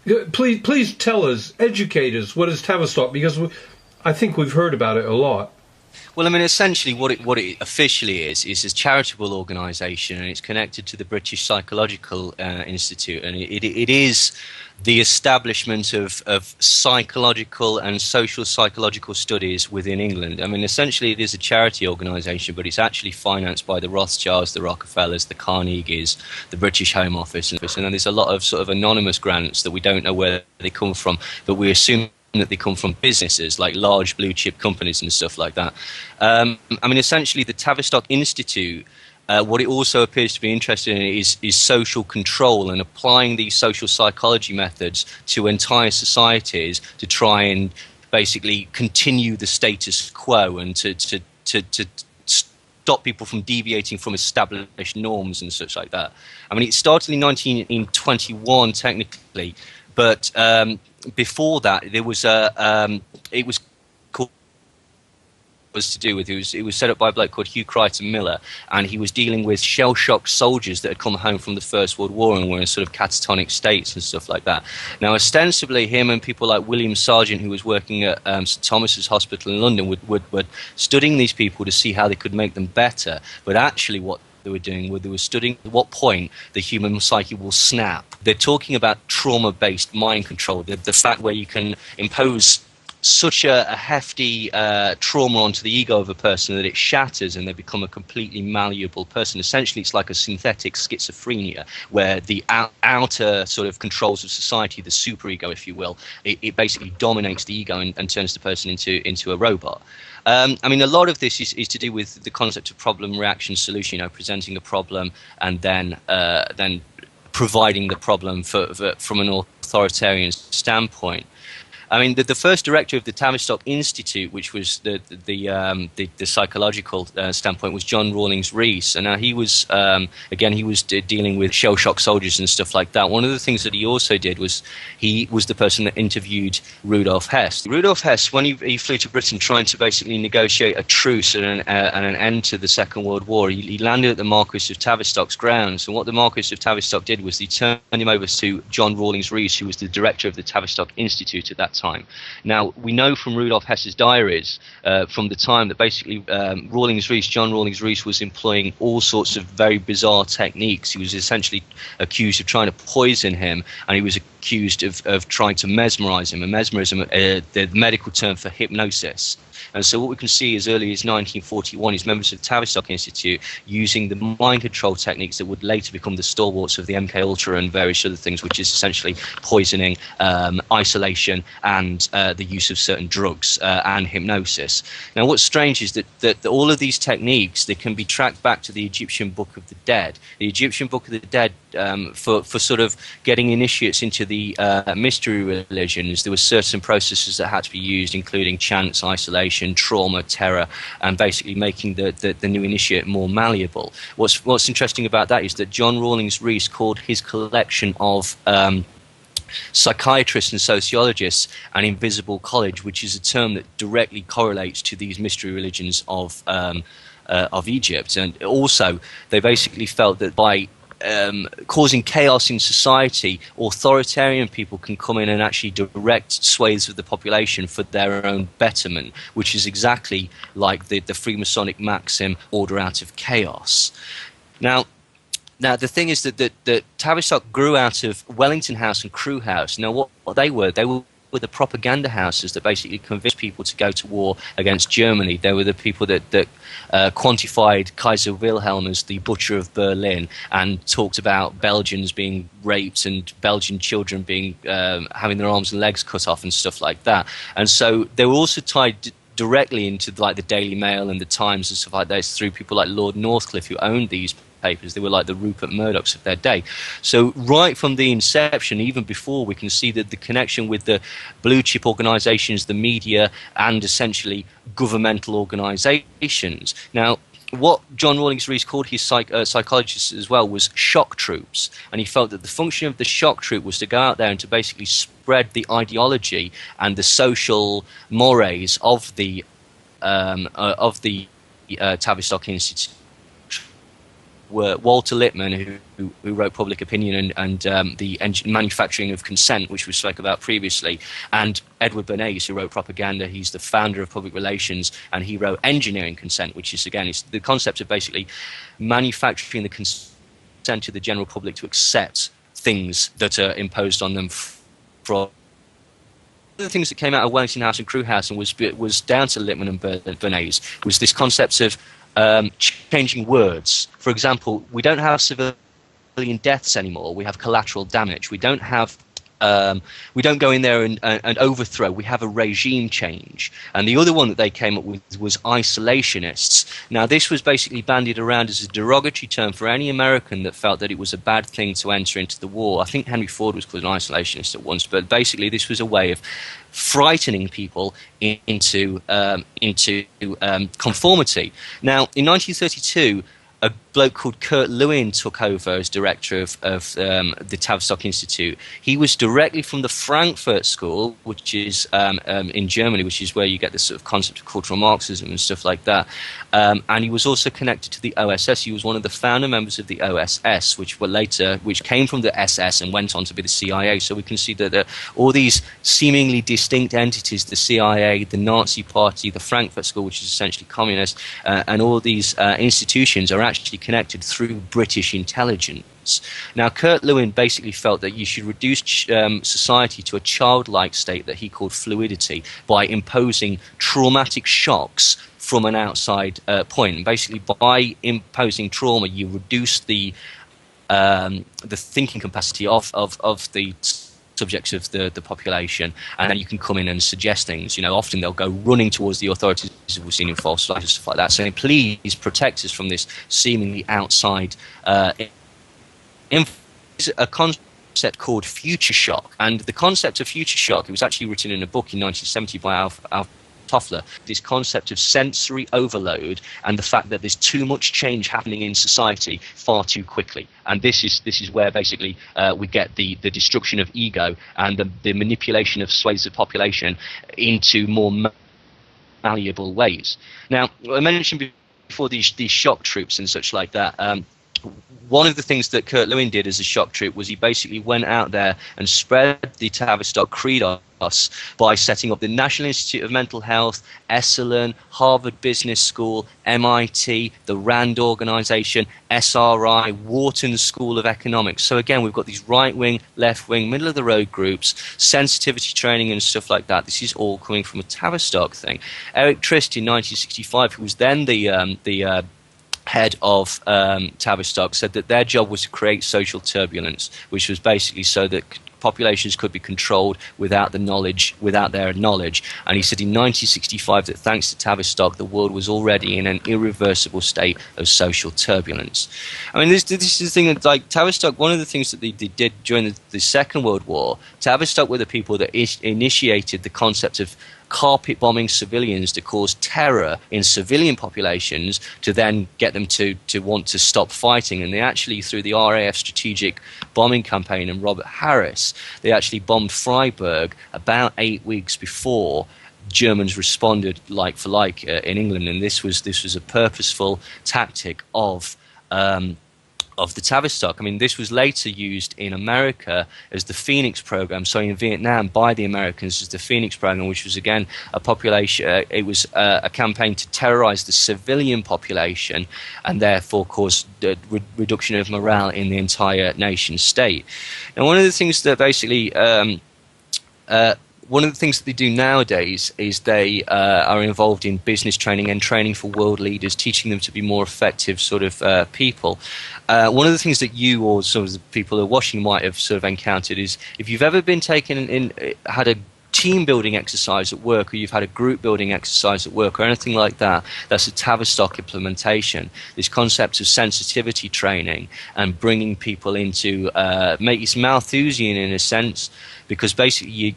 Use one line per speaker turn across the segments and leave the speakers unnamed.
Please tell us, educate us. What is Tavistock? Because I think we've heard about it a lot.
Well, I mean, essentially, what it officially is a charitable organisation, and it's connected to the British Psychological Institute, and it is the establishment of psychological and social psychological studies within England. I mean, essentially, it is a charity organisation, but it's actually financed by the Rothschilds, the Rockefellers, the Carnegies, the British Home Office, and then there's a lot of sort of anonymous grants that we don't know where they come from, but we assume that they come from businesses like large blue chip companies and stuff like that. I mean, essentially, the Tavistock Institute, what it also appears to be interested in is social control and applying these social psychology methods to entire societies to try and basically continue the status quo and to stop people from deviating from established norms and such like that. I mean, it started in 1921 technically, but before that, there was it was called was to do with it was set up by a bloke called Hugh Crichton Miller, and he was dealing with shell-shocked soldiers that had come home from the First World War and were in sort of catatonic states and stuff like that. Now, ostensibly, him and people like William Sargent, who was working at St Thomas's Hospital in London, were studying these people to see how they could make them better. But actually, what they were doing they were studying at what point the human psyche will snap. They're talking about trauma-based mind control, the fact where you can impose such a hefty trauma onto the ego of a person that it shatters and they become a completely malleable person. Essentially, it's like a synthetic schizophrenia where the outer sort of controls of society, the superego, if you will, it basically dominates the ego and turns the person into a robot. I mean, a lot of this is to do with the concept of problem, reaction, solution. You know, presenting a problem and then providing the problem from an authoritarian standpoint. I mean, the first director of the Tavistock Institute, which was the psychological standpoint, was John Rawlings Rees, and now he was again he was dealing with shell shock soldiers and stuff like that. One of the things that he also did was he was the person that interviewed Rudolf Hess. Rudolf Hess, when he flew to Britain trying to basically negotiate a truce and an end to the Second World War, he landed at the Marquis of Tavistock's grounds. And what the Marquis of Tavistock did was he turned him over to John Rawlings Rees, who was the director of the Tavistock Institute at that time. Now, we know from Rudolf Hess's diaries from the time that basically John Rawlings Rees was employing all sorts of very bizarre techniques. He was essentially accused of trying to poison him, and he was accused of trying to mesmerize him. And mesmerism, the medical term for hypnosis. And so what we can see as early as 1941 is members of the Tavistock Institute using the mind control techniques that would later become the stalwarts of the MK Ultra and various other things, which is essentially poisoning, isolation, and the use of certain drugs and hypnosis. Now, what's strange is that all of these techniques, they can be tracked back to the Egyptian Book of the Dead. The Egyptian Book of the Dead, for sort of getting initiates into the mystery religions, there were certain processes that had to be used, including chants, isolation, trauma, terror, and basically making the new initiate more malleable. What's interesting about that is that John Rawlings Rees called his collection of psychiatrists and sociologists an invisible college, which is a term that directly correlates to these mystery religions of Egypt. And also, they basically felt that by causing chaos in society, authoritarian people can come in and actually direct swathes of the population for their own betterment, which is exactly like the Freemasonic maxim, order out of chaos. Now, the thing is that Tavistock grew out of Wellington House and Crewe House. Now, what they were the propaganda houses that basically convinced people to go to war against Germany. They were the people that quantified Kaiser Wilhelm as the butcher of Berlin and talked about Belgians being raped and Belgian children being having their arms and legs cut off and stuff like that. And so they were also tied directly into like the Daily Mail and the Times and stuff like that through people like Lord Northcliffe, who owned these papers. They were like the Rupert Murdochs of their day. So right from the inception, even before, we can see that the connection with the blue chip organizations, the media, and essentially governmental organizations. Now, what John Rawlings Rees called his psychologists as well was shock troops, and he felt that the function of the shock troop was to go out there and to basically spread the ideology and the social mores of the Tavistock Institute were Walter Lippmann, who wrote Public Opinion and the Manufacturing of Consent, which we spoke about previously, and Edward Bernays, who wrote Propaganda. He's the founder of Public Relations, and he wrote Engineering Consent, which is, again, it's the concept of basically manufacturing the consent of the general public to accept things that are imposed on them from the things that came out of Wellington House and Crewe House and was down to Lippmann and Bernays was this concept of changing words. For example, we don't have civilian deaths anymore. We have collateral damage. We don't have we don't go in there and overthrow. We have a regime change. And the other one that they came up with was isolationists. Now, this was basically bandied around as a derogatory term for any American that felt that it was a bad thing to enter into the war. I think Henry Ford was called an isolationist at once, but basically this was a way of frightening people into conformity. Now, in 1932, a bloke called Kurt Lewin took over as director of the Tavistock Institute. He was directly from the Frankfurt School, which is in Germany, which is where you get this sort of concept of cultural Marxism and stuff like that. And he was also connected to the OSS. He was one of the founder members of the OSS, which came from the SS and went on to be the CIA. So we can see that all these seemingly distinct entities, the CIA, the Nazi Party, the Frankfurt School, which is essentially communist, and all these institutions are actually connected through British intelligence. Now, Kurt Lewin basically felt that you should reduce society to a childlike state that he called fluidity by imposing traumatic shocks from an outside point. And basically, by imposing trauma, you reduce the thinking capacity of the subjects of the population, and then you can come in and suggest things. You know, often they'll go running towards the authorities, as we've seen in false flags and stuff like that, saying, please protect us from this seemingly outside influence. A concept called future shock, and the concept of future shock, it was actually written in a book in 1970 by Alf Toffler, this concept of sensory overload and the fact that there's too much change happening in society far too quickly. And this is where basically we get the destruction of ego and the manipulation of swathes of population into more malleable ways. Now, I mentioned before these shock troops and such like that. One of the things that Kurt Lewin did as a shock troop was he basically went out there and spread the Tavistock creed by setting up the National Institute of Mental Health, Esalen, Harvard Business School, MIT, the RAND organization, SRI, Wharton School of Economics. So again, we've got these right-wing, left-wing, middle-of-the-road groups, sensitivity training and stuff like that. This is all coming from a Tavistock thing. Eric Trist in 1965, who was then the head of Tavistock, said that their job was to create social turbulence, which was basically so that populations could be controlled without their knowledge. And he said in 1965 that thanks to Tavistock, the world was already in an irreversible state of social turbulence. I mean, this is the thing that, like, Tavistock, one of the things that they did during the Second World War, Tavistock were the people that initiated the concept of carpet bombing civilians to cause terror in civilian populations to then get them to want to stop fighting. And they actually, through the RAF strategic bombing campaign and Robert Harris, they actually bombed Freiburg about 8 weeks before Germans responded like for like in England. And this was a purposeful tactic of the Tavistock. I mean, this was later used in America as the Phoenix program. So in Vietnam, by the Americans, as the Phoenix program, which was again a population. It was a campaign to terrorize the civilian population and therefore cause the reduction of morale in the entire nation state. Now, one of the things that basically one of the things that they do nowadays is they are involved in business training and training for world leaders, teaching them to be more effective sort of people. One of the things that you or some of the people who are watching might have sort of encountered is if you've ever been had a team building exercise at work, or you've had a group building exercise at work, or anything like that, that's a Tavistock implementation. This concept of sensitivity training and bringing people into it's Malthusian in a sense, because basically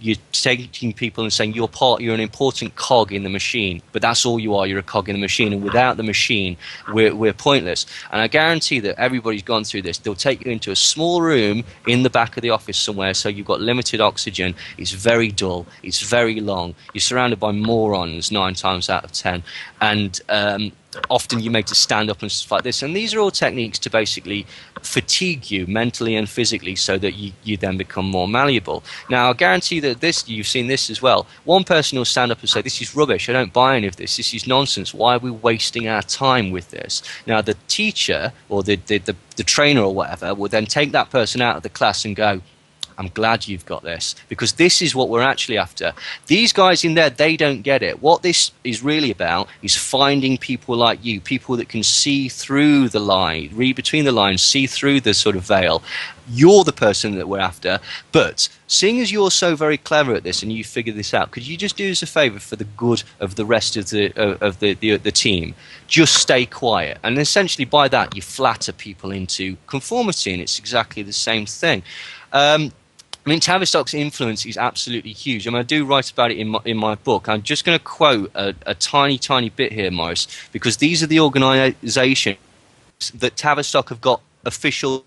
you're taking people and saying you're an important cog in the machine, but that's all you are. You're a cog in the machine, and without the machine, we're pointless. And I guarantee that everybody's gone through this. They'll take you into a small room in the back of the office somewhere, so you've got limited oxygen. It's very dull. It's very long. You're surrounded by morons 9 times out of 10, and often you're made to stand up and stuff like this. And these are all techniques to basically fatigue you mentally and physically so that you then become more malleable. Now, I guarantee that you've seen this as well. One person will stand up and say, this is rubbish, I don't buy any of this, this is nonsense, why are we wasting our time with this? Now, the teacher or the trainer or whatever will then take that person out of the class and go, I'm glad you've got this, because this is what we're actually after. These guys in there, they don't get it. What this is really about is finding people like you, people that can see through the line, read between the lines, see through the sort of veil. You're the person that we're after. But seeing as you're so very clever at this and you figured this out, could you just do us a favour for the good of the rest of the team? Just stay quiet. And essentially by that, you flatter people into conformity, and it's exactly the same thing. I mean, Tavistock's influence is absolutely huge. I mean, I do write about it in my book. I'm just going to quote a tiny, tiny bit here, Morris, because these are the organisations that Tavistock have got official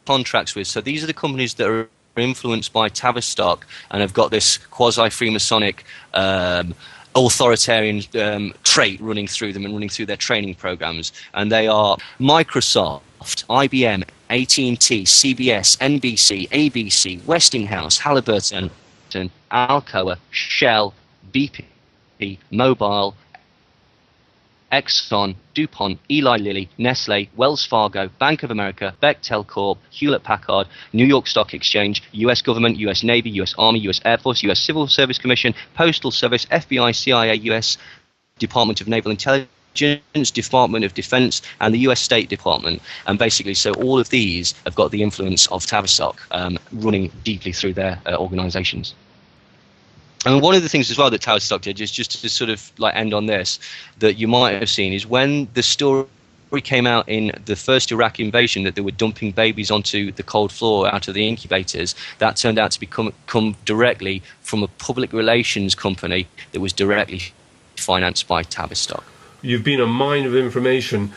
contracts with. So these are the companies that are influenced by Tavistock and have got this quasi-Freemasonic authoritarian trait running through them and running through their training programs. And they are Microsoft, IBM, AT&T, CBS, NBC, ABC, Westinghouse, Halliburton, Alcoa, Shell, BP, Mobil, Exxon, DuPont, Eli Lilly, Nestle, Wells Fargo, Bank of America, Bechtel Corp, Hewlett-Packard, New York Stock Exchange, U.S. Government, U.S. Navy, U.S. Army, U.S. Air Force, U.S. Civil Service Commission, Postal Service, FBI, CIA, U.S. Department of Naval Intelligence, Department of Defense, and the US State Department. And basically, so all of these have got the influence of Tavistock running deeply through their organizations. And one of the things as well that Tavistock did, is just to sort of like end on this, that you might have seen, is when the story came out in the first Iraq invasion that they were dumping babies onto the cold floor out of the incubators, that turned out to come directly from a public relations company that was directly financed by Tavistock.
You've been a mine of information.